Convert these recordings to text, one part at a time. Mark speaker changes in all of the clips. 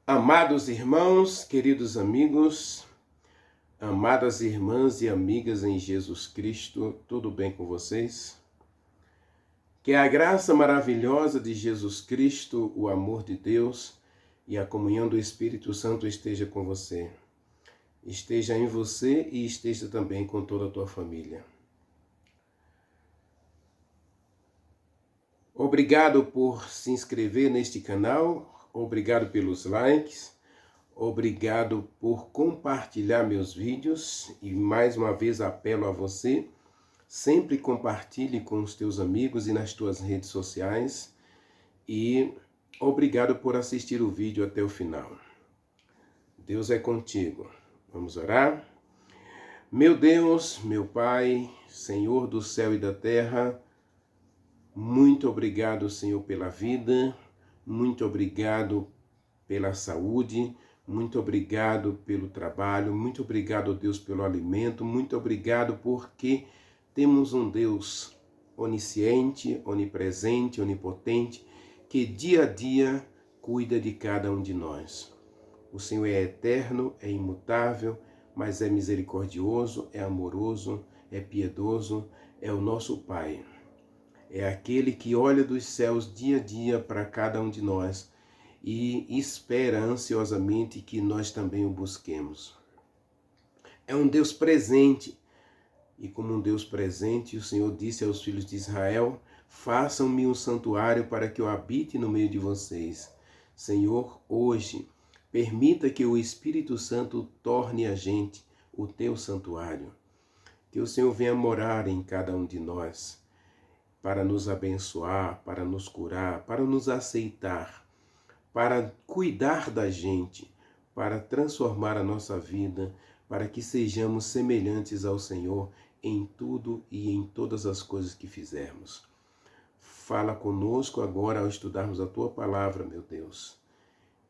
Speaker 1: Amados irmãos, queridos amigos, amadas irmãs e amigas em Jesus Cristo, tudo bem com vocês? Que a graça maravilhosa de Jesus Cristo, o amor de Deus e a comunhão do Espírito Santo esteja com você. Esteja em você e esteja também com toda a tua família. Obrigado por se inscrever neste canal, obrigado pelos likes, obrigado por compartilhar meus vídeos e mais uma vez apelo a você, sempre compartilhe com os teus amigos e nas tuas redes sociais e obrigado por assistir o vídeo até o final. Deus é contigo. Vamos orar? Meu Deus, meu Pai, Senhor do céu e da terra, muito obrigado, Senhor, pela vida, muito obrigado pela saúde, muito obrigado pelo trabalho, muito obrigado, Deus, pelo alimento, muito obrigado porque temos um Deus onisciente, onipresente, onipotente, que dia a dia cuida de cada um de nós. O Senhor é eterno, é imutável, mas é misericordioso, é amoroso, é piedoso, é o nosso Pai. É aquele que olha dos céus dia a dia para cada um de nós e espera ansiosamente que nós também o busquemos. É um Deus presente, e como um Deus presente, o Senhor disse aos filhos de Israel: façam-me um santuário para que eu habite no meio de vocês. Senhor, hoje, permita que o Espírito Santo torne a gente o teu santuário. Que o Senhor venha morar em cada um de nós, para nos abençoar, para nos curar, para nos aceitar, para cuidar da gente, para transformar a nossa vida, para que sejamos semelhantes ao Senhor em tudo e em todas as coisas que fizermos. Fala conosco agora ao estudarmos a Tua palavra, meu Deus,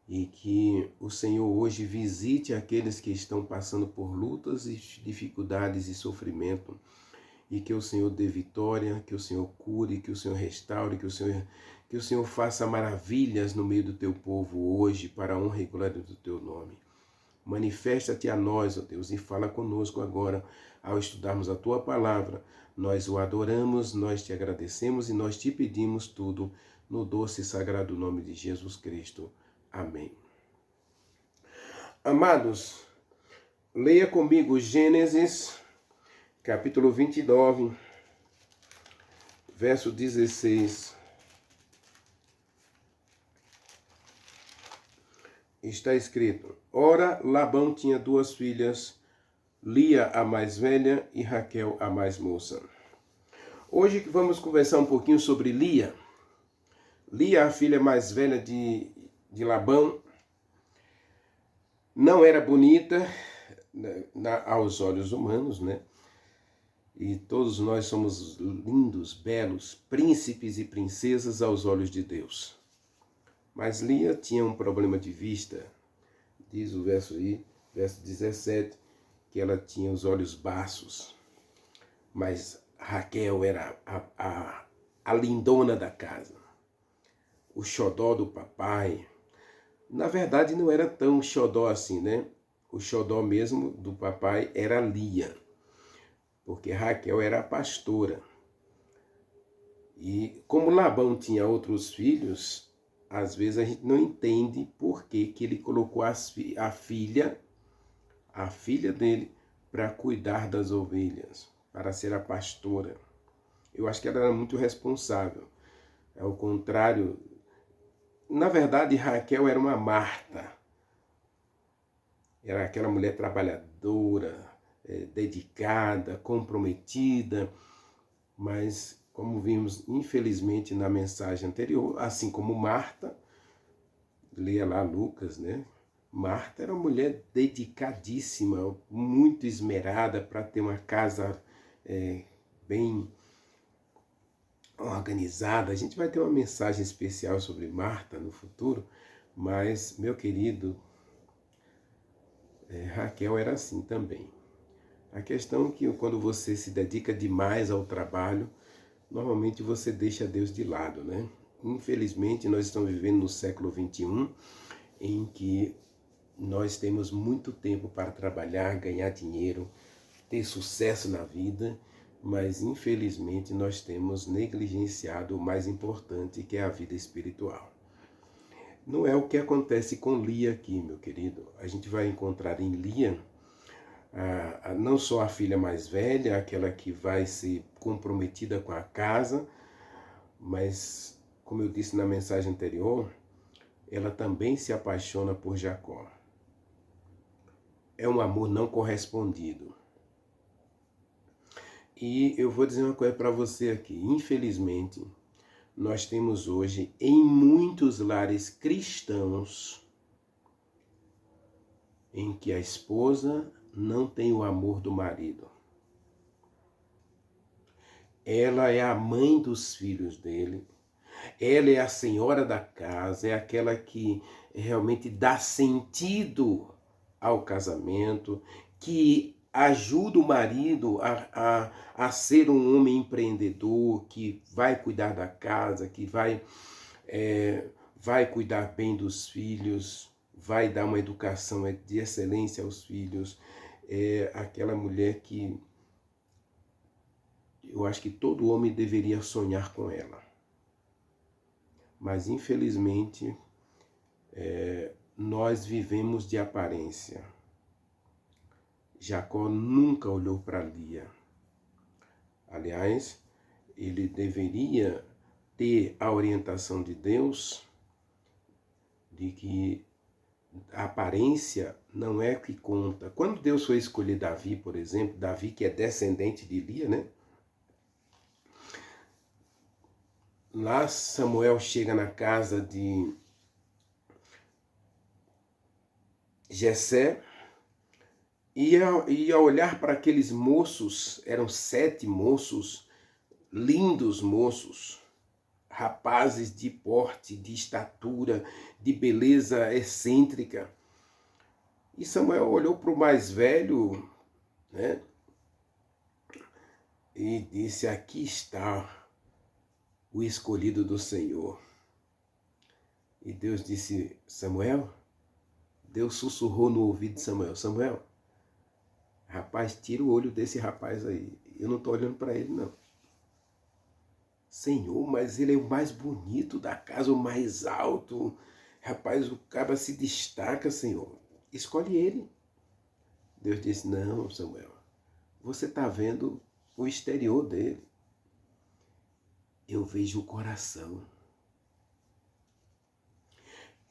Speaker 1: e que o Senhor hoje visite aqueles que estão passando por lutas e dificuldades e sofrimento, e que o Senhor dê vitória, que o Senhor cure, que o Senhor restaure, que o Senhor faça maravilhas no meio do teu povo hoje, para a honra e glória do teu nome. Manifesta-te a nós, ó Deus, e fala conosco agora, ao estudarmos a tua palavra. Nós o adoramos, nós te agradecemos e nós te pedimos tudo no doce e sagrado nome de Jesus Cristo. Amém. Amados, leia comigo Gênesis, capítulo 29, verso 16. Está escrito: ora, Labão tinha duas filhas, Lia a mais velha e Raquel a mais moça. Hoje vamos conversar um pouquinho sobre Lia. Lia, a filha mais velha de Labão, não era bonita aos olhos humanos, né? E todos nós somos lindos, belos, príncipes e princesas aos olhos de Deus. Mas Lia tinha um problema de vista, diz o verso 17, que ela tinha os olhos baços. Mas Raquel era a lindona da casa, o xodó do papai. Na verdade não era tão xodó assim, né? O xodó mesmo do papai era Lia, porque Raquel era a pastora. E como Labão tinha outros filhos, às vezes a gente não entende por que ele colocou a filha dele, para cuidar das ovelhas, para ser a pastora. Eu acho que ela era muito responsável. Ao contrário, na verdade Raquel era uma Marta. Era aquela mulher trabalhadora, dedicada, comprometida, mas como vimos infelizmente na mensagem anterior, assim como Marta, leia lá Lucas, né? Marta era uma mulher dedicadíssima, muito esmerada para ter uma casa bem organizada. A gente vai ter uma mensagem especial sobre Marta no futuro, mas, meu querido, Raquel era assim também. A questão é que quando você se dedica demais ao trabalho, normalmente você deixa Deus de lado, né? Infelizmente, nós estamos vivendo no século XXI em que nós temos muito tempo para trabalhar, ganhar dinheiro, ter sucesso na vida, mas infelizmente nós temos negligenciado o mais importante, que é a vida espiritual. Não é o que acontece com Lia aqui, meu querido. A gente vai encontrar em Lia não só a filha mais velha, aquela que vai ser comprometida com a casa, mas, como eu disse na mensagem anterior, ela também se apaixona por Jacó. É um amor não correspondido. E eu vou dizer uma coisa para você aqui. Infelizmente, nós temos hoje, em muitos lares cristãos, em que a esposa não tem o amor do marido. Ela é a mãe dos filhos dele. Ela é a senhora da casa, é aquela que realmente dá sentido ao casamento, que ajuda o marido a ser um homem empreendedor, que vai cuidar da casa, que vai cuidar bem dos filhos, vai dar uma educação de excelência aos filhos. É aquela mulher que eu acho que todo homem deveria sonhar com ela. Mas, infelizmente, nós vivemos de aparência. Jacó nunca olhou para Lia. Aliás, ele deveria ter a orientação de Deus de que a aparência não é o que conta. Quando Deus foi escolher Davi, por exemplo, Davi que é descendente de Lia, né? Lá Samuel chega na casa de Jessé e ao olhar para aqueles moços, eram 7 moços, lindos moços, rapazes de porte, de estatura, de beleza excêntrica. E Samuel olhou para o mais velho, né? E disse: aqui está o escolhido do Senhor. E Deus disse: Samuel, Deus sussurrou no ouvido de Samuel: Samuel, rapaz, tira o olho desse rapaz aí. Eu não estou olhando para ele, não. Senhor, mas ele é o mais bonito da casa, o mais alto. Rapaz, o cara se destaca, Senhor. Escolhe ele. Deus disse: não, Samuel, você está vendo o exterior dele. Eu vejo o coração.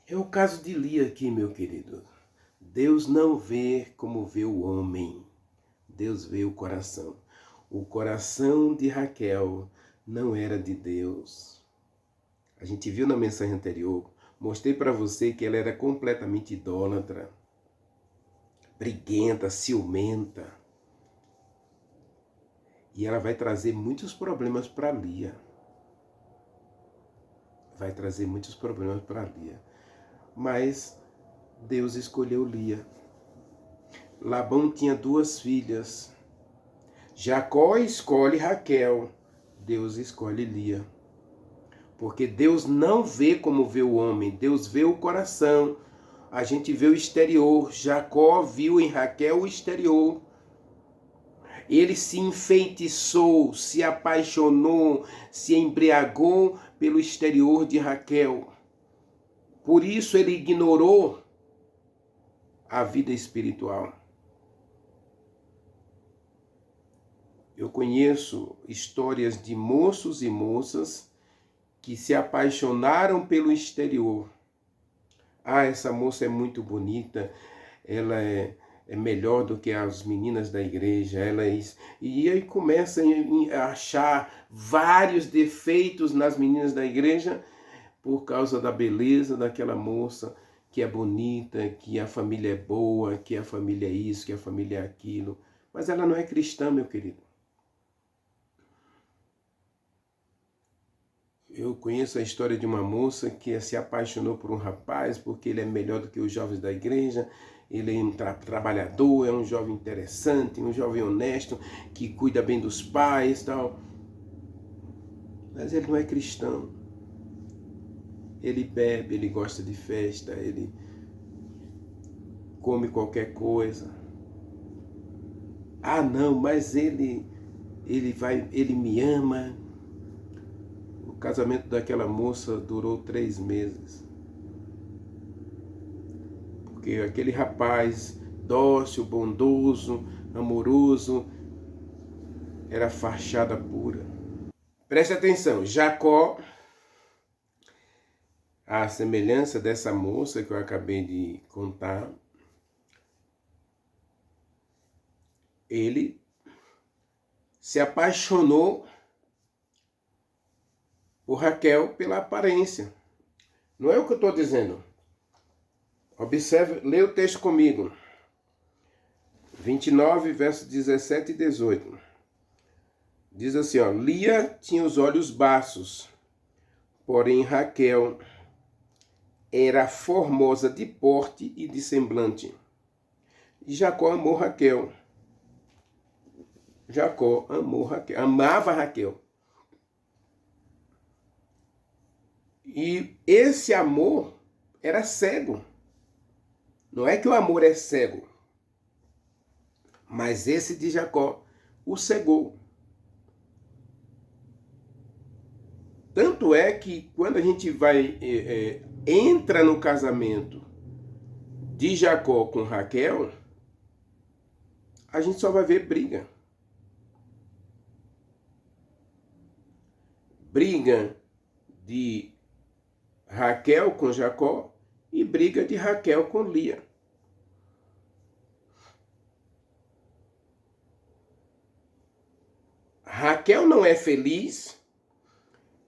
Speaker 1: É o caso de Lia aqui, meu querido. Deus não vê como vê o homem. Deus vê o coração. O coração de Raquel não era de Deus. A gente viu na mensagem anterior, mostrei para você que ela era completamente idólatra, briguenta, ciumenta. E ela vai trazer muitos problemas para Lia. Vai trazer muitos problemas para Lia. Mas Deus escolheu Lia. Labão tinha 2 filhas. Jacó escolhe Raquel. Deus escolhe Lia. Porque Deus não vê como vê o homem. Deus vê o coração. A gente vê o exterior. Jacó viu em Raquel o exterior. Ele se enfeitiçou, se apaixonou, se embriagou pelo exterior de Raquel. Por isso ele ignorou a vida espiritual. Eu conheço histórias de moços e moças que se apaixonaram pelo exterior. Ah, essa moça é muito bonita, ela é melhor do que as meninas da igreja. E aí começa a achar vários defeitos nas meninas da igreja por causa da beleza daquela moça, que é bonita, que a família é boa, que a família é isso, que a família é aquilo. Mas ela não é cristã, meu querido. Eu conheço a história de uma moça que se apaixonou por um rapaz porque ele é melhor do que os jovens da igreja. Ele é um trabalhador, é um jovem interessante, um jovem honesto, que cuida bem dos pais e tal. Mas ele não é cristão. Ele bebe, ele gosta de festa, ele come qualquer coisa. Ah, não, mas ele me ama. O casamento daquela moça durou 3 meses. Porque aquele rapaz dócil, bondoso, amoroso, era fachada pura. Preste atenção, Jacó, a semelhança dessa moça que eu acabei de contar, ele se apaixonou por Raquel pela aparência. Não é o que eu estou dizendo. Observe, lê o texto comigo. 29, versos 17 e 18. Diz assim, ó, Lia tinha os olhos baços, porém Raquel era formosa de porte e de semblante. E Jacó amou Raquel. Jacó amou Raquel, amava Raquel. E esse amor era cego. Não é que o amor é cego, mas esse de Jacó o cegou. Tanto é que quando a gente entra no casamento de Jacó com Raquel, a gente só vai ver briga. Briga de Raquel com Jacó e briga de Raquel com Lia. Raquel não é feliz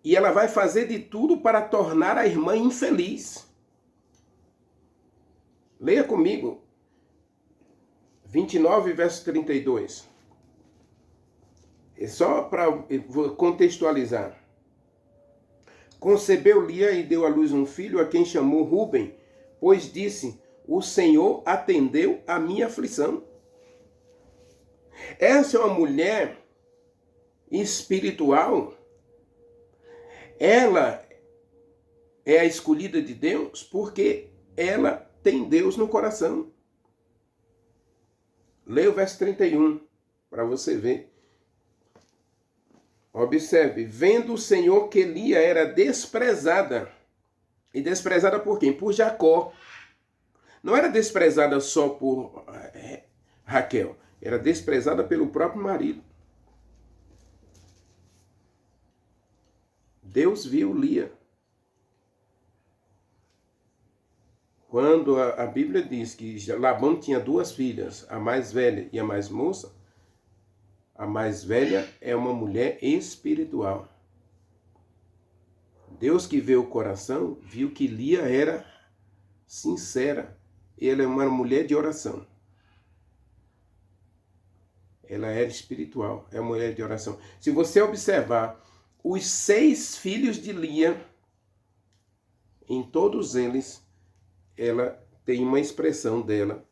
Speaker 1: e ela vai fazer de tudo para tornar a irmã infeliz. Leia comigo. 29, verso 32. É só para contextualizar. Concebeu Lia e deu à luz um filho, a quem chamou Ruben, pois disse, o Senhor atendeu a minha aflição. Essa é uma mulher espiritual. Ela é a escolhida de Deus porque ela tem Deus no coração. Leia o verso 31 para você ver. Observe, vendo o Senhor que Lia era desprezada. E desprezada por quem? Por Jacó. Não era desprezada só por Raquel. Era desprezada pelo próprio marido. Deus viu Lia. Quando a Bíblia diz que Labão tinha 2 filhas, a mais velha e a mais moça, a mais velha é uma mulher espiritual. Deus que vê o coração, viu que Lia era sincera. Ela é uma mulher de oração. Ela era espiritual, é uma mulher de oração. Se você observar, os 6 filhos de Lia, em todos eles, ela tem uma expressão dela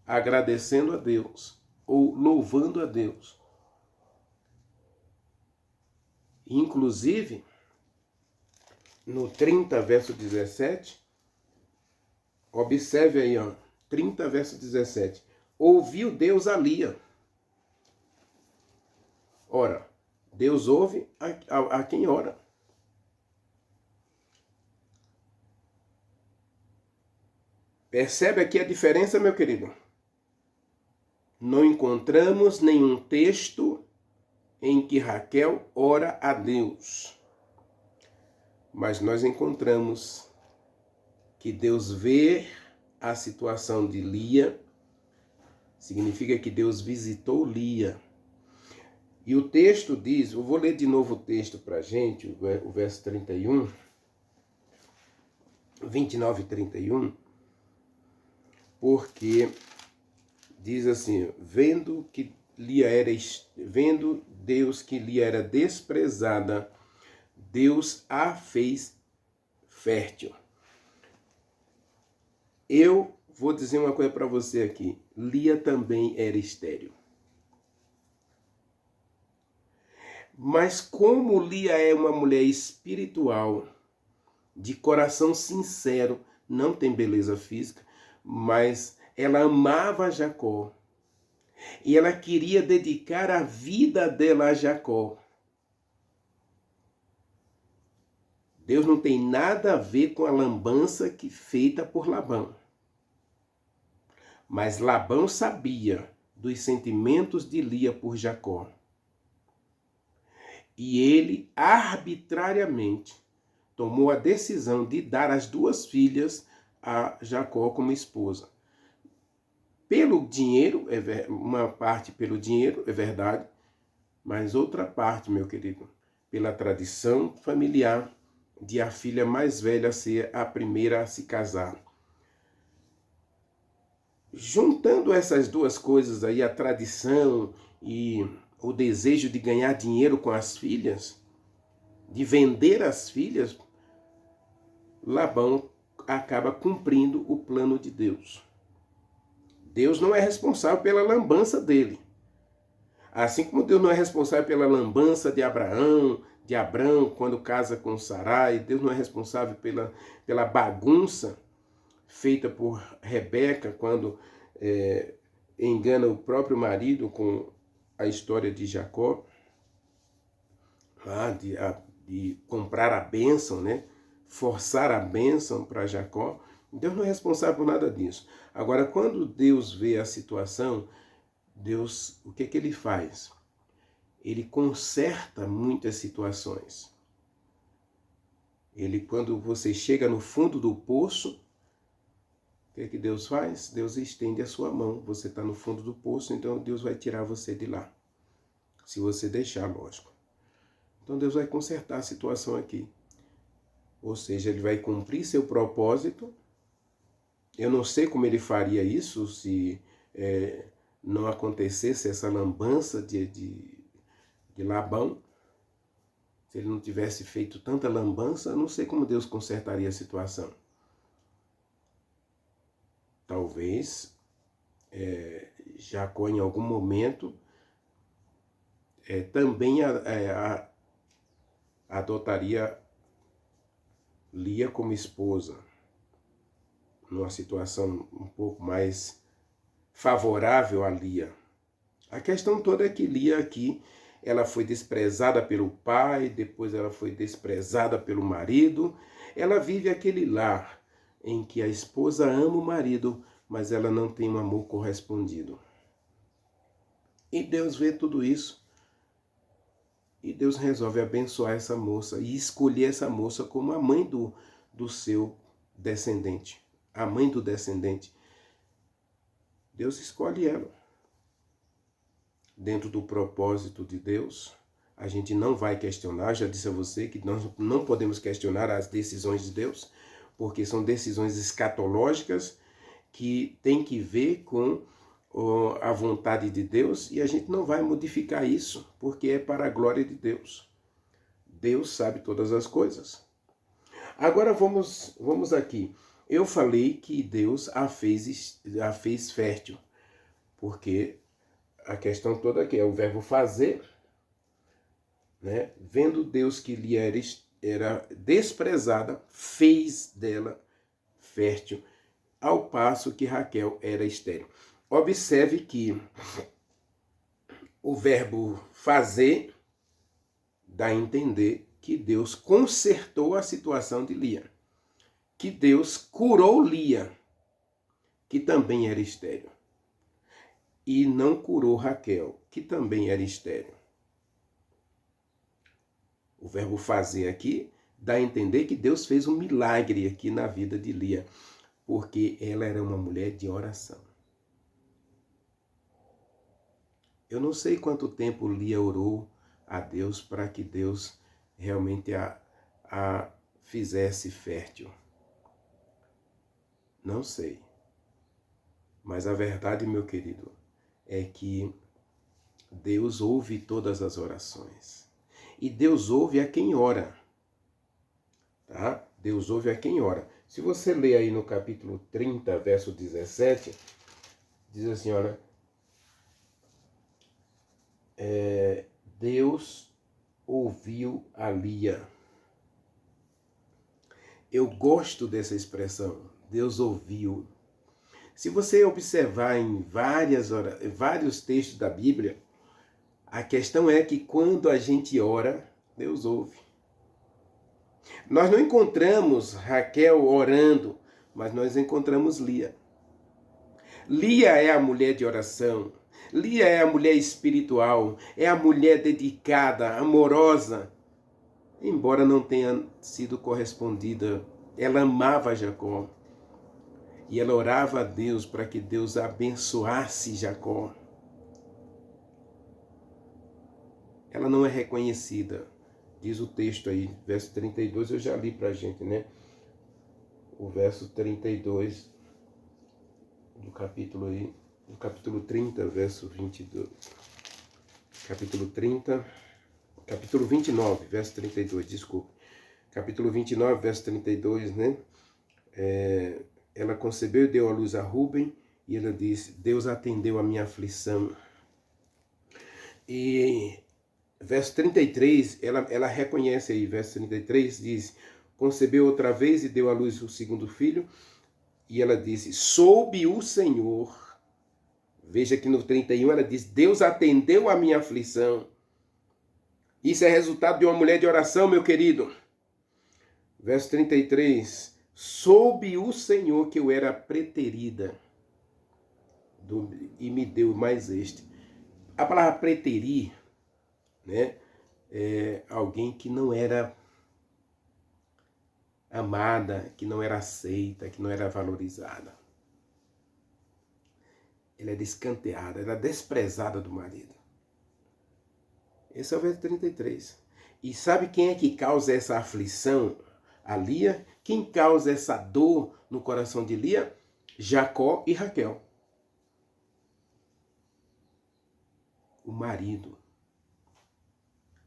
Speaker 1: agradecendo a Deus ou louvando a Deus. Inclusive, no 30, verso 17, observe aí, ó, 30, verso 17. Ouviu Deus a Lia. Ora, Deus ouve a quem ora. Percebe aqui a diferença, meu querido? Não encontramos nenhum texto em que Raquel ora a Deus. Mas nós encontramos que Deus vê a situação de Lia, significa que Deus visitou Lia. E o texto diz, eu vou ler de novo o texto para a gente, o verso 31, 29 e 31, porque diz assim, vendo Deus que Lia era desprezada, Deus a fez fértil. Eu vou dizer uma coisa para você aqui, Lia também era estéril. Mas como Lia é uma mulher espiritual, de coração sincero, não tem beleza física, mas ela amava Jacó e ela queria dedicar a vida dela a Jacó. Deus não tem nada a ver com a lambança feita por Labão. Mas Labão sabia dos sentimentos de Lia por Jacó. E ele, arbitrariamente, tomou a decisão de dar as duas filhas a Jacó como esposa. Pelo dinheiro, uma parte pelo dinheiro, é verdade, mas outra parte, meu querido, pela tradição familiar de a filha mais velha ser a primeira a se casar. Juntando essas duas coisas aí, a tradição e o desejo de ganhar dinheiro com as filhas, de vender as filhas, Labão acaba cumprindo o plano de Deus. Deus não é responsável pela lambança dele. Assim como Deus não é responsável pela lambança de Abrão, quando casa com Sarai, Deus não é responsável pela bagunça feita por Rebeca, quando engana o próprio marido com a história de Jacó, de comprar a bênção, né? Forçar a bênção para Jacó. Deus não é responsável por nada disso. Agora, quando Deus vê a situação, Deus, o que ele faz? Ele conserta muitas situações. Quando você chega no fundo do poço, o que Deus faz? Deus estende a sua mão. Você está no fundo do poço, então Deus vai tirar você de lá. Se você deixar, lógico. Então Deus vai consertar a situação aqui. Ou seja, ele vai cumprir seu propósito. Eu não sei como ele faria isso se não acontecesse essa lambança de Labão. Se ele não tivesse feito tanta lambança, eu não sei como Deus consertaria a situação. Talvez Jacó, em algum momento, também adotaria Lia como esposa, numa situação um pouco mais favorável a Lia. A questão toda é que Lia aqui, ela foi desprezada pelo pai, depois ela foi desprezada pelo marido. Ela vive aquele lar em que a esposa ama o marido, mas ela não tem um amor correspondido. E Deus vê tudo isso. E Deus resolve abençoar essa moça e escolher essa moça como a mãe do seu descendente. A mãe do descendente. Deus escolhe ela. Dentro do propósito de Deus, a gente não vai questionar. Já disse a você que nós não podemos questionar as decisões de Deus, porque são decisões escatológicas que têm que ver com a vontade de Deus, e a gente não vai modificar isso, porque é para a glória de Deus. Deus sabe todas as coisas. Agora vamos aqui. Eu falei que Deus a fez fértil, porque a questão toda aqui é o verbo fazer, né? Vendo Deus que lhe era desprezada, fez dela fértil, ao passo que Raquel era estéril. Observe que o verbo fazer dá a entender que Deus consertou a situação de Lia, que Deus curou Lia, que também era estéril, e não curou Raquel, que também era estéril. O verbo fazer aqui dá a entender que Deus fez um milagre aqui na vida de Lia, porque ela era uma mulher de oração. Eu não sei quanto tempo Lia orou a Deus para que Deus realmente a fizesse fértil. Não sei. Mas a verdade, meu querido, é que Deus ouve todas as orações. E Deus ouve a quem ora. Tá? Deus ouve a quem ora. Se você ler aí no capítulo 30, verso 17, diz assim, olha, Deus ouviu a Lia. Eu gosto dessa expressão, Deus ouviu. Se você observar em vários textos da Bíblia, a questão é que quando a gente ora, Deus ouve. Nós não encontramos Raquel orando, mas nós encontramos Lia. Lia é a mulher de oração. Lia é a mulher espiritual, é a mulher dedicada, amorosa. Embora não tenha sido correspondida, ela amava Jacó. E ela orava a Deus para que Deus abençoasse Jacó. Ela não é reconhecida. Diz o texto aí, verso 32, eu já li para a gente, né? O verso 32 do capítulo aí, do capítulo 30, verso 22. Capítulo 30, capítulo 29, verso 32, desculpe. Capítulo 29, verso 32, né? Ela concebeu e deu à luz a Rúben, e ela disse, Deus atendeu a minha aflição. E verso 33, ela reconhece aí, verso 33, diz, concebeu outra vez e deu à luz o segundo filho, e ela disse, soube o Senhor. Veja que no 31 ela diz, Deus atendeu a minha aflição. Isso é resultado de uma mulher de oração, meu querido. Verso 33, soube o Senhor que eu era preterida, e me deu mais este. A palavra preterir, né, é alguém que não era amada, que não era aceita, que não era valorizada. Ela era escanteada, era desprezada do marido. Esse é o verso 33. E sabe quem é que causa essa aflição a Lia? Quem causa essa dor no coração de Lia? Jacó e Raquel. O marido.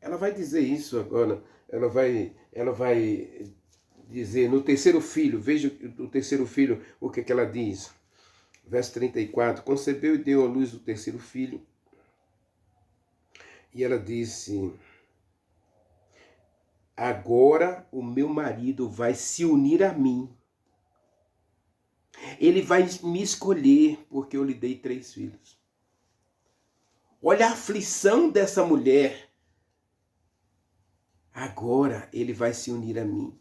Speaker 1: Ela vai dizer isso agora, ela vai dizer no terceiro filho, veja o terceiro filho, o que ela diz. Verso 34, concebeu e deu à luz o terceiro filho. E ela disse, agora o meu marido vai se unir a mim. Ele vai me escolher, porque eu lhe dei 3 filhos. Olha a aflição dessa mulher. Agora ele vai se unir a mim.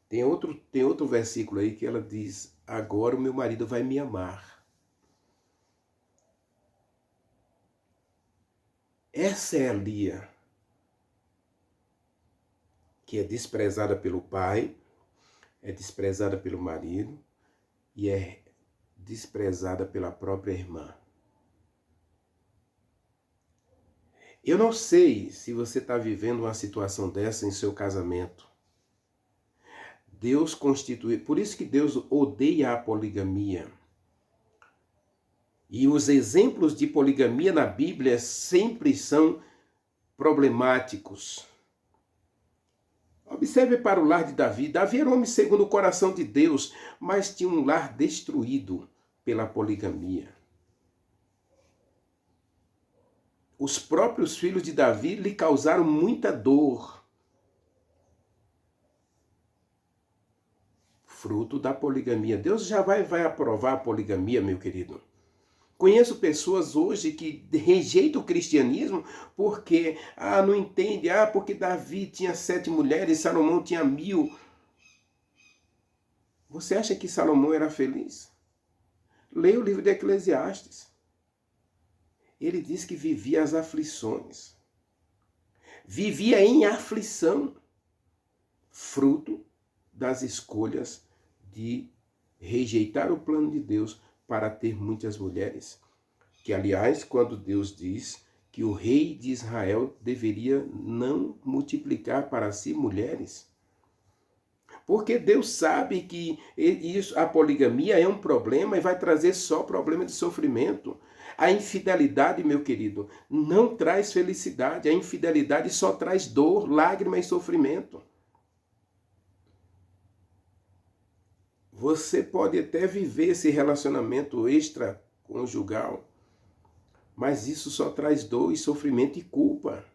Speaker 1: Tem outro versículo aí que ela diz, agora o meu marido vai me amar. Essa é a Lia, que é desprezada pelo pai, é desprezada pelo marido e é desprezada pela própria irmã. Eu não sei se você está vivendo uma situação dessa em seu casamento. Deus constituiu, por isso que Deus odeia a poligamia. E os exemplos de poligamia na Bíblia sempre são problemáticos. Observe para o lar de Davi. Davi era um homem segundo o coração de Deus, mas tinha um lar destruído pela poligamia. Os próprios filhos de Davi lhe causaram muita dor. Fruto da poligamia. Deus já vai aprovar a poligamia, meu querido. Conheço pessoas hoje que rejeitam o cristianismo porque, não entende, porque Davi tinha 7 mulheres, Salomão tinha 1000. Você acha que Salomão era feliz? Leia o livro de Eclesiastes. Ele diz que vivia as aflições. Vivia em aflição, fruto das escolhas de rejeitar o plano de Deus para ter muitas mulheres. Que, aliás, quando Deus diz que o rei de Israel deveria não multiplicar para si mulheres. Porque Deus sabe que a poligamia é um problema e vai trazer só problema de sofrimento. A infidelidade, meu querido, não traz felicidade. A infidelidade só traz dor, lágrima e sofrimento. Você pode até viver esse relacionamento extraconjugal, mas isso só traz dor e sofrimento e culpa.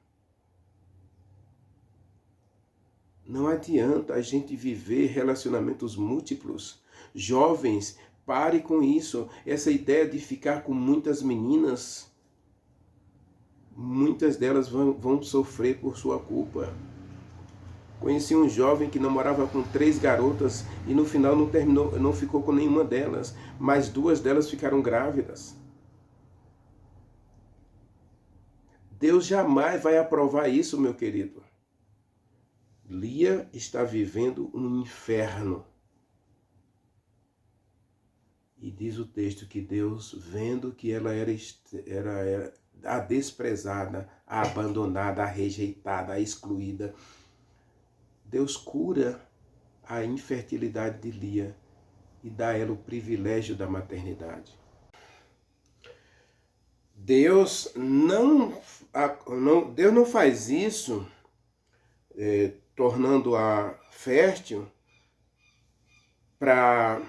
Speaker 1: Não adianta a gente viver relacionamentos múltiplos. Jovens, pare com isso. Essa ideia de ficar com muitas meninas, muitas delas vão sofrer por sua culpa. Conheci um jovem que namorava com 3 garotas e no final não ficou com nenhuma delas, mas 2 delas ficaram grávidas. Deus jamais vai aprovar isso, meu querido. Lia está vivendo um inferno. E diz o texto que Deus, vendo que ela era a desprezada, a abandonada, a rejeitada, a excluída, Deus cura a infertilidade de Lia e dá a ela o privilégio da maternidade. Deus não faz isso tornando-a fértil para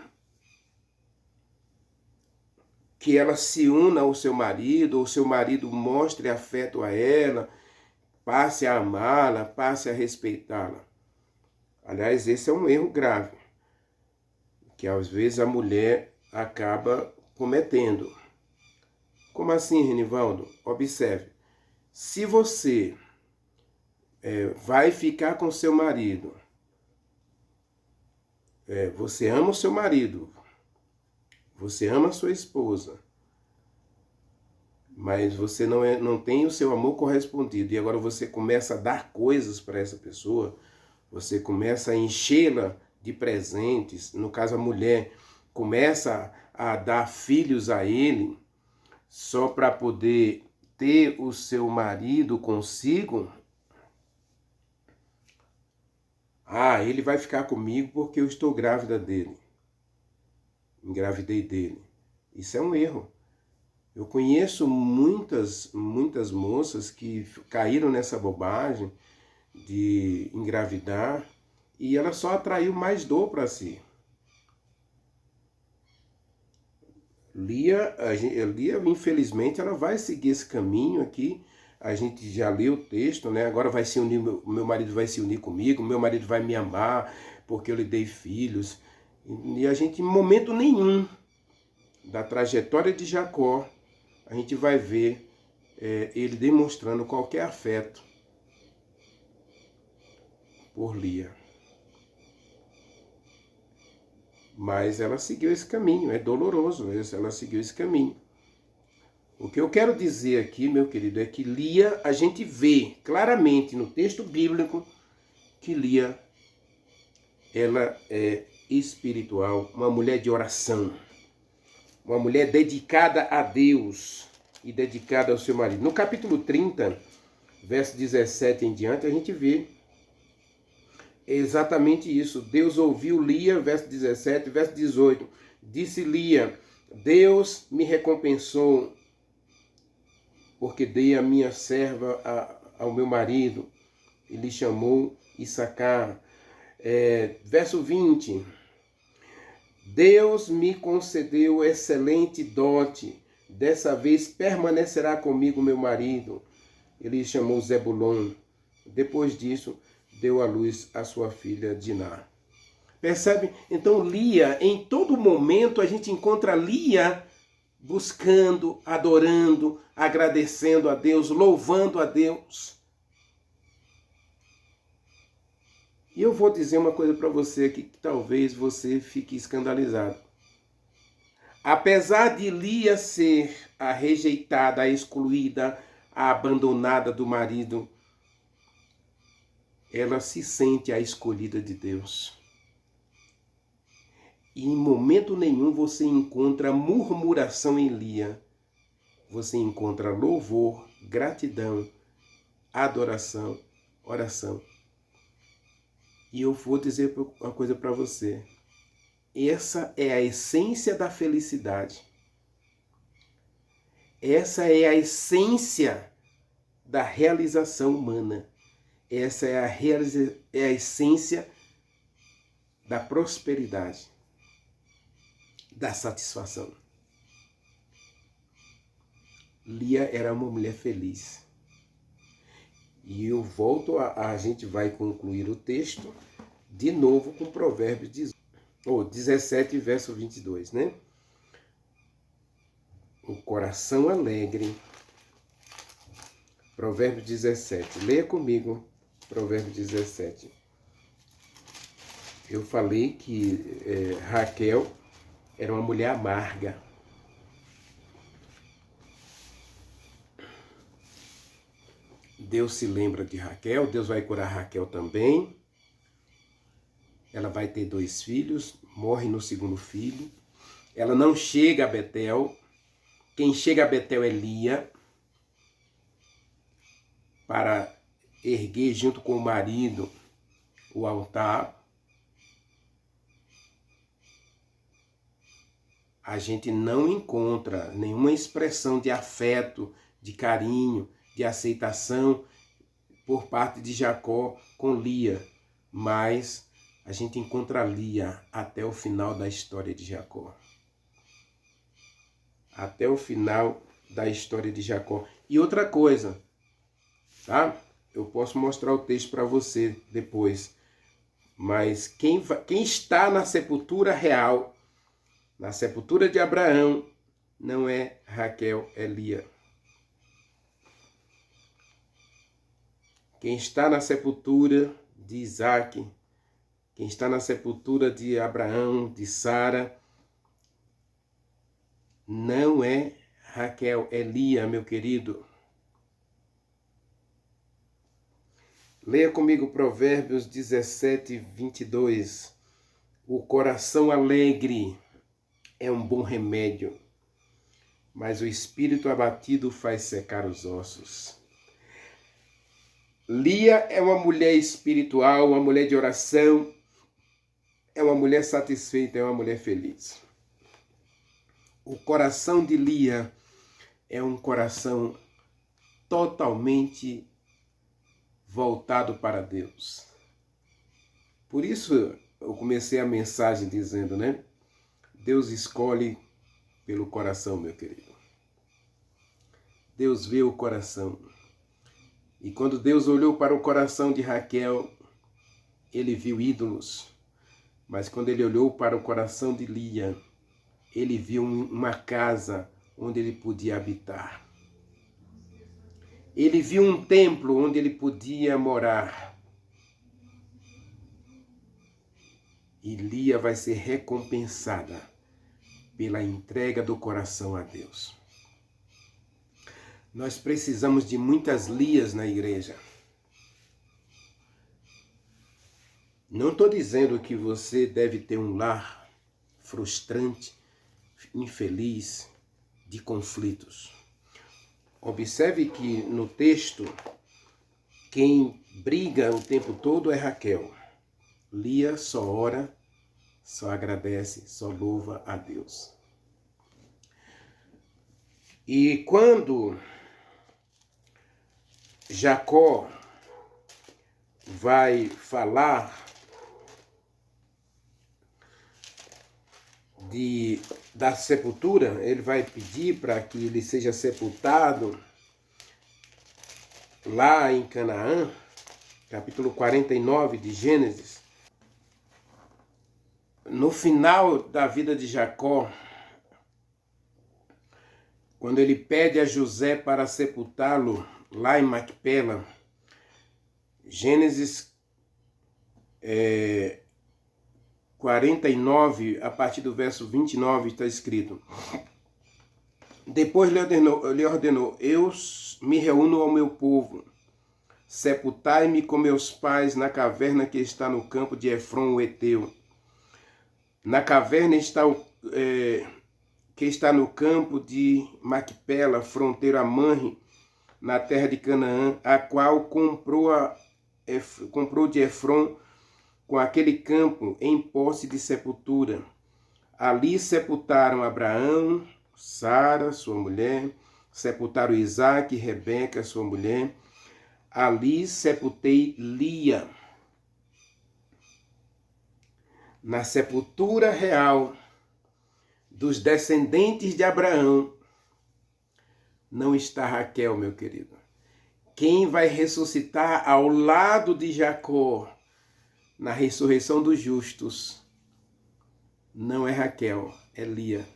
Speaker 1: que ela se una ao seu marido, ou seu marido mostre afeto a ela, passe a amá-la, passe a respeitá-la. Aliás, esse é um erro grave, que às vezes a mulher acaba cometendo. Como assim, Renivaldo? Observe, se você vai ficar com seu marido, você ama o seu marido, você ama a sua esposa, mas você não tem o seu amor correspondido, e agora você começa a dar coisas para essa pessoa, você começa a enchê-la de presentes, no caso a mulher começa a dar filhos a ele, só para poder ter o seu marido consigo. Ele vai ficar comigo porque eu estou grávida dele. Engravidei dele. Isso é um erro. Eu conheço muitas moças que caíram nessa bobagem de engravidar e ela só atraiu mais dor para si. Lia, infelizmente, ela vai seguir esse caminho aqui. A gente já leu o texto, né? Agora vai se unir, meu marido vai se unir comigo, meu marido vai me amar porque eu lhe dei filhos. E a gente, em momento nenhum da trajetória de Jacó, a gente vai ver ele demonstrando qualquer afeto por Lia. Mas ela seguiu esse caminho, é doloroso, ela seguiu esse caminho. O que eu quero dizer aqui, meu querido, é que Lia, a gente vê claramente no texto bíblico que Lia, ela é espiritual, uma mulher de oração, uma mulher dedicada a Deus e dedicada ao seu marido. No capítulo 30, verso 17 em diante, a gente vê exatamente isso. Deus ouviu Lia, verso 17, verso 18. Disse Lia, Deus me recompensou porque dei a minha serva ao meu marido. Ele chamou Issacar. Verso 20. Deus me concedeu excelente dote. Dessa vez permanecerá comigo meu marido. Ele chamou Zebulon. Depois disso, deu à luz a sua filha Diná. Percebe? Então Lia, em todo momento a gente encontra Lia buscando, adorando, agradecendo a Deus, louvando a Deus. E eu vou dizer uma coisa para você aqui que talvez você fique escandalizado. Apesar de Lia ser a rejeitada, a excluída, a abandonada do marido, ela se sente a escolhida de Deus. E em momento nenhum você encontra murmuração em Lia. Você encontra louvor, gratidão, adoração, oração. E eu vou dizer uma coisa para você. Essa é a essência da felicidade. Essa é a essência da realização humana. Essa é a essência da prosperidade, da satisfação. Lia era uma mulher feliz. E eu volto, a gente vai concluir o texto de novo com Provérbios 17, verso 22, né? O coração alegre. Provérbios 17. Leia comigo Provérbios 17. Eu falei que Raquel era uma mulher amarga. Deus se lembra de Raquel, Deus vai curar Raquel também. Ela vai ter 2 filhos, morre no segundo filho. Ela não chega a Betel. Quem chega a Betel é Lia, para erguer junto com o marido o altar. A gente não encontra nenhuma expressão de afeto, de carinho, de aceitação por parte de Jacó com Lia, mas a gente encontra Lia até o final da história de Jacó. Até o final da história de Jacó. E outra coisa, tá? Eu posso mostrar o texto para você depois, mas quem está na sepultura real, na sepultura de Abraão, não é Raquel, é Lia. Quem está na sepultura de Isaac, quem está na sepultura de Abraão, de Sara, não é Raquel, é Lia, meu querido. Leia comigo Provérbios 17, 22. O coração alegre é um bom remédio, mas o espírito abatido faz secar os ossos. Lia é uma mulher espiritual, uma mulher de oração, é uma mulher satisfeita, é uma mulher feliz. O coração de Lia é um coração totalmente voltado para Deus. Por isso eu comecei a mensagem dizendo, né? Deus escolhe pelo coração, meu querido. Deus vê o coração. E quando Deus olhou para o coração de Raquel, ele viu ídolos. Mas quando ele olhou para o coração de Lia, ele viu uma casa onde ele podia habitar. Ele viu um templo onde ele podia morar. E Lia vai ser recompensada pela entrega do coração a Deus. Nós precisamos de muitas Lias na igreja. Não estou dizendo que você deve ter um lar frustrante, infeliz, de conflitos. Observe que no texto, quem briga o tempo todo é Raquel. Lia só ora, só agradece, só louva a Deus. E quando Jacó vai falar da sepultura, ele vai pedir para que ele seja sepultado lá em Canaã, capítulo 49 de Gênesis. No final da vida de Jacó, quando ele pede a José para sepultá-lo lá em Macpela, Gênesis 49, a partir do verso 29, está escrito: Depois lhe ordenou, eu me reúno ao meu povo, sepultai-me com meus pais na caverna que está no campo de Efron, o Heteu. Na caverna que está no campo de Macpela, fronteira a Manre, na terra de Canaã, a qual comprou de Efron com aquele campo em posse de sepultura. Ali sepultaram Abraão, Sara, sua mulher, sepultaram Isaque e Rebeca, sua mulher. Ali sepultei Lia. Na sepultura real dos descendentes de Abraão não está Raquel, meu querido. Quem vai ressuscitar ao lado de Jacó na ressurreição dos justos não é Raquel, é Lia.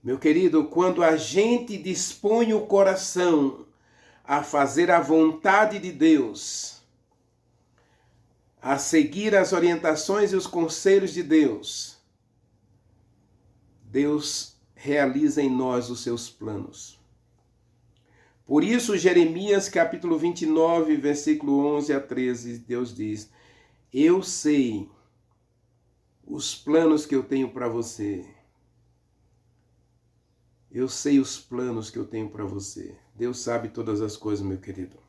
Speaker 1: Meu querido, quando a gente dispõe o coração a fazer a vontade de Deus, a seguir as orientações e os conselhos de Deus, Deus realiza em nós os seus planos. Por isso, Jeremias capítulo 29, versículo 11 a 13, Deus diz: eu sei os planos que eu tenho para você. Eu sei os planos que eu tenho para você. Deus sabe todas as coisas, meu querido.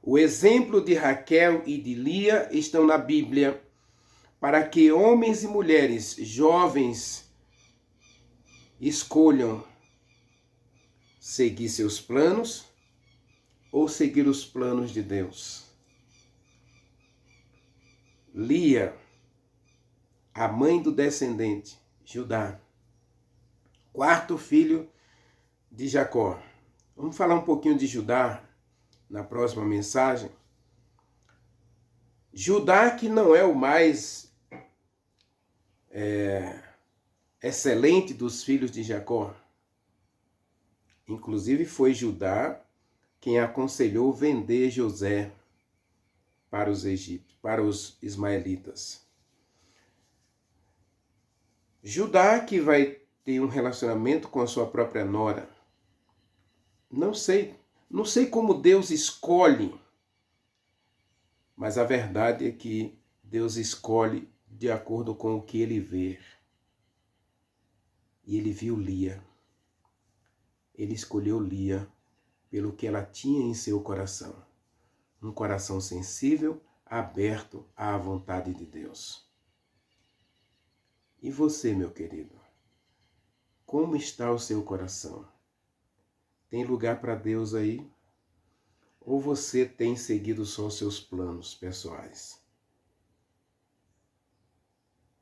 Speaker 1: O exemplo de Raquel e de Lia estão na Bíblia para que homens e mulheres jovens escolham seguir seus planos ou seguir os planos de Deus. Lia, a mãe do descendente, Judá, quarto filho de Jacó. Vamos falar um pouquinho de Judá na próxima mensagem. Judá, que não é o mais excelente dos filhos de Jacó. Inclusive foi Judá quem aconselhou vender José para os egípcios, para os ismaelitas. Judá, que vai ter um relacionamento com a sua própria nora. Não sei como Deus escolhe, mas a verdade é que Deus escolhe de acordo com o que ele vê. E ele viu Lia. Ele escolheu Lia pelo que ela tinha em seu coração. Um coração sensível, aberto à vontade de Deus. E você, meu querido? Como está o seu coração? Tem lugar para Deus aí? Ou você tem seguido só os seus planos pessoais?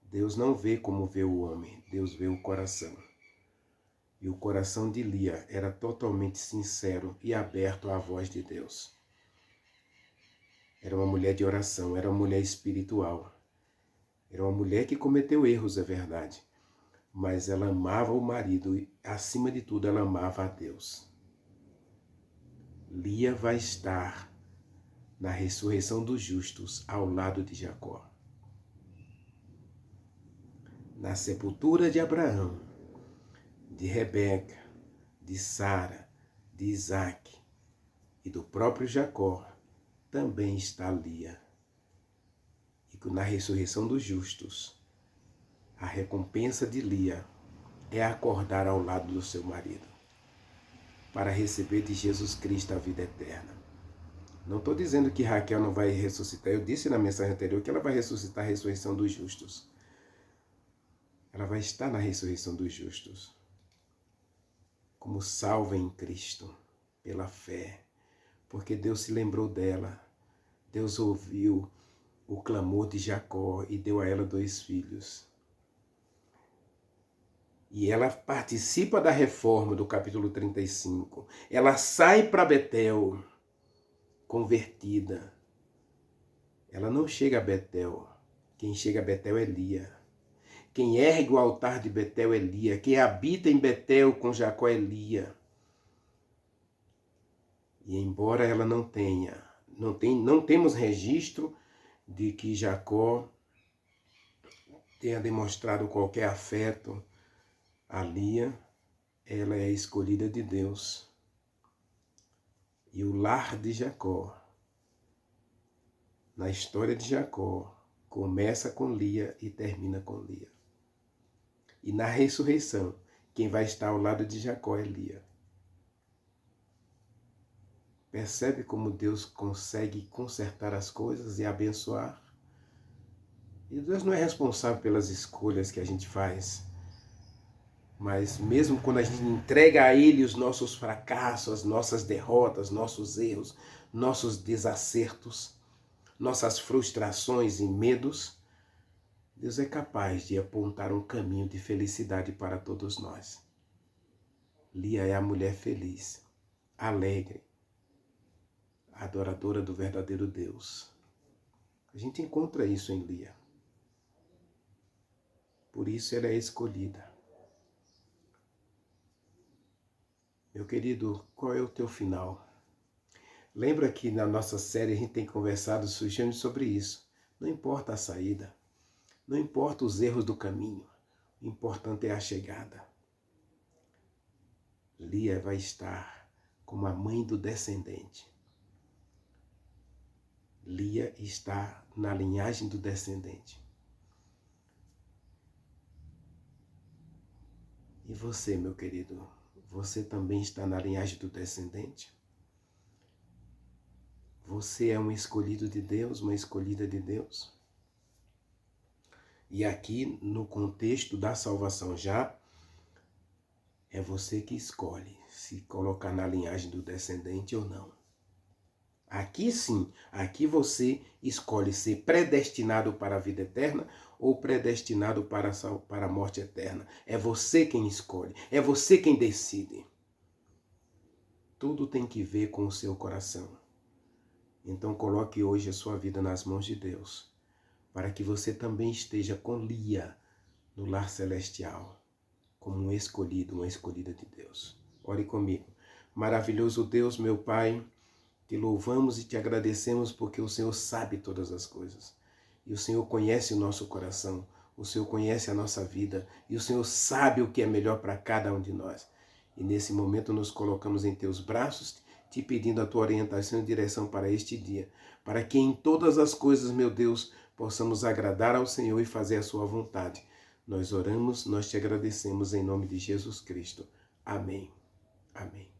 Speaker 1: Deus não vê como vê o homem, Deus vê o coração. E o coração de Lia era totalmente sincero e aberto à voz de Deus. Era uma mulher de oração, era uma mulher espiritual. Era uma mulher que cometeu erros, é verdade. Mas ela amava o marido e, acima de tudo, ela amava a Deus. Lia vai estar na ressurreição dos justos ao lado de Jacó. Na sepultura de Abraão, de Rebeca, de Sara, de Isaac e do próprio Jacó, também está Lia. E na ressurreição dos justos, a recompensa de Lia é acordar ao lado do seu marido, para receber de Jesus Cristo a vida eterna. Não estou dizendo que Raquel não vai ressuscitar. Eu disse na mensagem anterior que ela vai ressuscitar a ressurreição dos justos. Ela vai estar na ressurreição dos justos, como salva em Cristo, pela fé, porque Deus se lembrou dela. Deus ouviu o clamor de Jacó e deu a ela 2 filhos. E ela participa da reforma do capítulo 35. Ela sai para Betel, convertida. Ela não chega a Betel. Quem chega a Betel é Lia. Quem ergue o altar de Betel é Lia. Quem habita em Betel com Jacó é Lia. E embora ela não temos registro de que Jacó tenha demonstrado qualquer afeto a Lia, ela é a escolhida de Deus. E o lar de Jacó, na história de Jacó, começa com Lia e termina com Lia. E na ressurreição, quem vai estar ao lado de Jacó é Lia. Percebe como Deus consegue consertar as coisas e abençoar? E Deus não é responsável pelas escolhas que a gente faz. Mas mesmo quando a gente entrega a Ele os nossos fracassos, as nossas derrotas, nossos erros, nossos desacertos, nossas frustrações e medos, Deus é capaz de apontar um caminho de felicidade para todos nós. Lia é a mulher feliz, alegre, adoradora do verdadeiro Deus. A gente encontra isso em Lia. Por isso ela é escolhida. Meu querido, qual é o teu final? Lembra que na nossa série a gente tem conversado justamente sobre isso. Não importa a saída, não importa os erros do caminho, o importante é a chegada. Lia vai estar como a mãe do descendente. Lia está na linhagem do descendente. E você, meu querido, você também está na linhagem do descendente? Você é um escolhido de Deus, uma escolhida de Deus? E aqui, no contexto da salvação já, é você que escolhe se colocar na linhagem do descendente ou não. Aqui sim, aqui você escolhe ser predestinado para a vida eterna ou predestinado para a morte eterna. É você quem escolhe, é você quem decide. Tudo tem que ver com o seu coração. Então coloque hoje a sua vida nas mãos de Deus, para que você também esteja com Lia no lar celestial, como um escolhido, uma escolhida de Deus. Ore comigo. Maravilhoso Deus, meu Pai, te louvamos e te agradecemos porque o Senhor sabe todas as coisas. E o Senhor conhece o nosso coração, o Senhor conhece a nossa vida e o Senhor sabe o que é melhor para cada um de nós. E nesse momento nos colocamos em teus braços, te pedindo a tua orientação e direção para este dia, para que em todas as coisas, meu Deus, possamos agradar ao Senhor e fazer a sua vontade. Nós oramos, nós te agradecemos em nome de Jesus Cristo. Amém. Amém.